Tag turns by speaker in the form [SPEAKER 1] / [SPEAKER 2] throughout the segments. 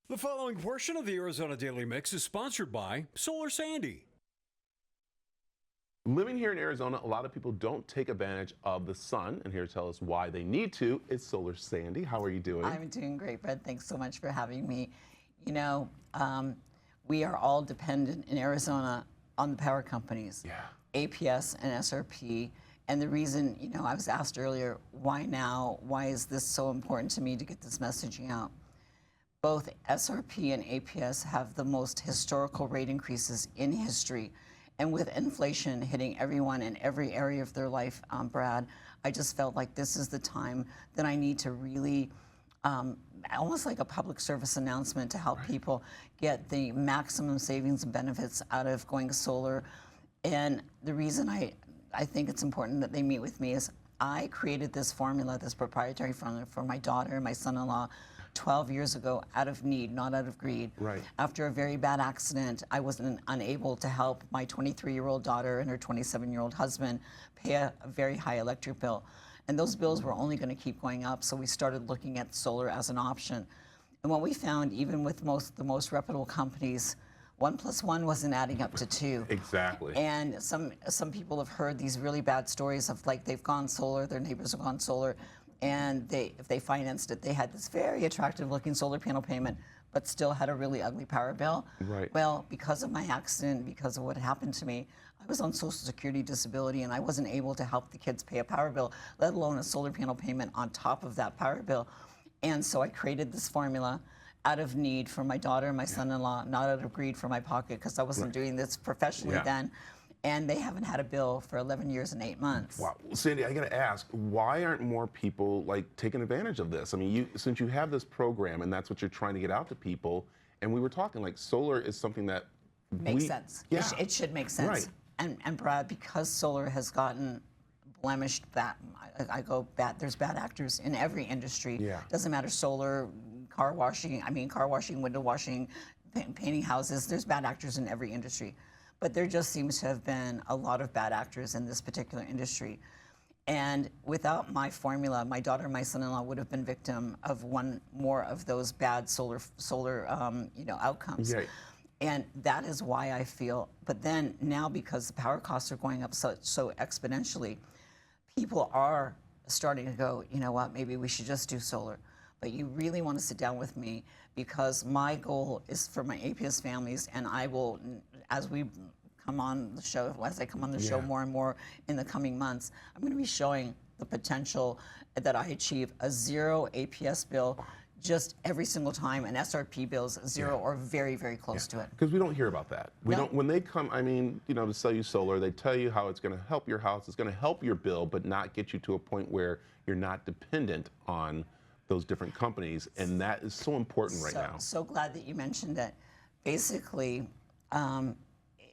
[SPEAKER 1] The following portion of the Arizona Daily Mix is sponsored by Solar Sandy.
[SPEAKER 2] Living here in Arizona, a lot of people don't take advantage of the sun, and here to tell us why they need to is Solar Sandy. How are you doing?
[SPEAKER 3] I'm doing great, Fred. Thanks so much for having me. You know, we are all dependent in Arizona on the power companies, APS and SRP. And the reason, you know, I was asked earlier, why now? Why is this so important to me to get this messaging out? Both SRP and APS have the most historical rate increases in history. And with inflation hitting everyone in every area of their life, Brad, I just felt like this is the time that I need to really, almost like a public service announcement to help people get the maximum savings and benefits out of going solar. And the reason I think it's important that they meet with me is I created this formula, this proprietary formula for my daughter and my son-in-law 12 years ago out of need, not out of greed.
[SPEAKER 2] Right.
[SPEAKER 3] After a very bad accident, I was unable to help my 23-year-old daughter and her 27-year-old husband pay a very high electric bill. And those bills were only going to keep going up, so we started looking at solar as an option. And what we found, even with the most reputable companies, 1 + 1 wasn't adding up to 2.
[SPEAKER 2] Exactly.
[SPEAKER 3] And some people have heard these really bad stories of like they've gone solar, their neighbors have gone solar, and if they financed it, they had this very attractive looking solar panel payment, but still had a really ugly power bill.
[SPEAKER 2] Right.
[SPEAKER 3] Well, because of my accident, because of what happened to me, I was on Social Security disability and I wasn't able to help the kids pay a power bill, let alone a solar panel payment on top of that power bill. And so I created this formula out of need for my daughter and my son-in-law, not out of greed for my pocket, because I wasn't doing this professionally then. And they haven't had a bill for 11 years and 8 months.
[SPEAKER 2] Wow. Sandy, I got to ask, why aren't more people like taking advantage of this? I mean, since you have this program and that's what you're trying to get out to people, and we were talking like solar is something that
[SPEAKER 3] makes sense.
[SPEAKER 2] Yeah.
[SPEAKER 3] It should make sense.
[SPEAKER 2] Right.
[SPEAKER 3] And Brad, because solar has gotten blemished, I go bad. There's bad actors in every industry.
[SPEAKER 2] Yeah.
[SPEAKER 3] Doesn't matter, solar, car washing, window washing, painting houses. There's bad actors in every industry. But there just seems to have been a lot of bad actors in this particular industry. And without my formula, my daughter and my son-in-law would have been victim of one more of those bad solar outcomes.
[SPEAKER 2] Yeah.
[SPEAKER 3] And that is why I feel, but then now because the power costs are going up so exponentially, people are starting to go, you know what, maybe we should just do solar. But you really want to sit down with me because my goal is for my APS families, and I will, as we come on the show, as I come on the show more and more in the coming months, I'm going to be showing the potential that I achieve a zero APS bill just every single time, and SRP bills zero or very, very close to it.
[SPEAKER 2] Because we don't hear about that. We don't. When they come, I mean, you know, to sell you solar, they tell you how it's going to help your house, it's going to help your bill, but not get you to a point where you're not dependent on those different companies, and that is so important right now.
[SPEAKER 3] So glad that you mentioned it. Basically,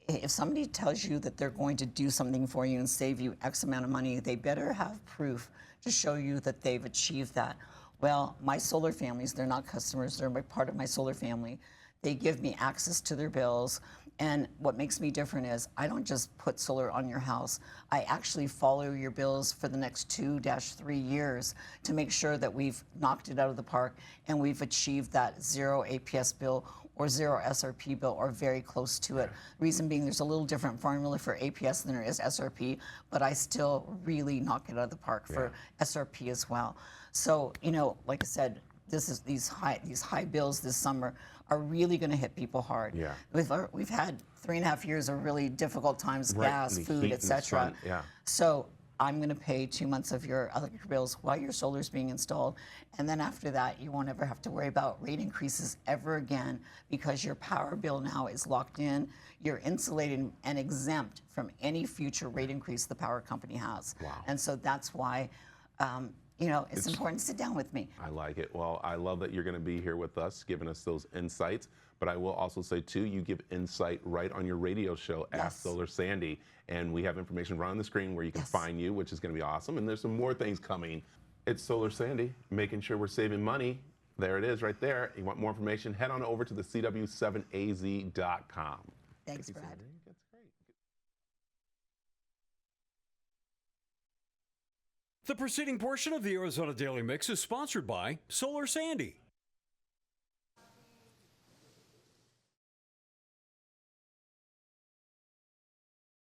[SPEAKER 3] if somebody tells you that they're going to do something for you and save you X amount of money, they better have proof to show you that they've achieved that. Well, my solar families, they're not customers, they're part of my solar family. They give me access to their bills. And what makes me different is I don't just put solar on your house. I actually follow your bills for the next 2-3 years to make sure that we've knocked it out of the park and we've achieved that zero APS bill or zero SRP bill or very close to it. Reason being, there's a little different formula for APS than there is SRP, but I still really knock it out of the park for SRP as well. So, you know, like I said, these high bills this summer are really going to hit people hard.
[SPEAKER 2] Yeah.
[SPEAKER 3] We've had 3.5 years of really difficult times, gas, food, etc.
[SPEAKER 2] Yeah.
[SPEAKER 3] So I'm going to pay 2 months of your electric bills while your solar is being installed, and then after that, you won't ever have to worry about rate increases ever again because your power bill now is locked in. You're insulated and exempt from any future rate increase the power company has.
[SPEAKER 2] Wow.
[SPEAKER 3] And so that's why. You know, it's important to sit down with me.
[SPEAKER 2] I like it. Well, I love that you're going to be here with us, giving us those insights. But I will also say, too, you give insight right on your radio show, Ask Solar Sandy. And we have information right on the screen where you can find you, which is going to be awesome. And there's some more things coming. It's Solar Sandy, making sure we're saving money. There it is right there. You want more information, head on over to the CW7AZ.com.
[SPEAKER 3] Thanks, Brad.
[SPEAKER 2] Sandy. That's great.
[SPEAKER 1] The preceding portion of the Arizona Daily Mix is sponsored by Solar Sandy.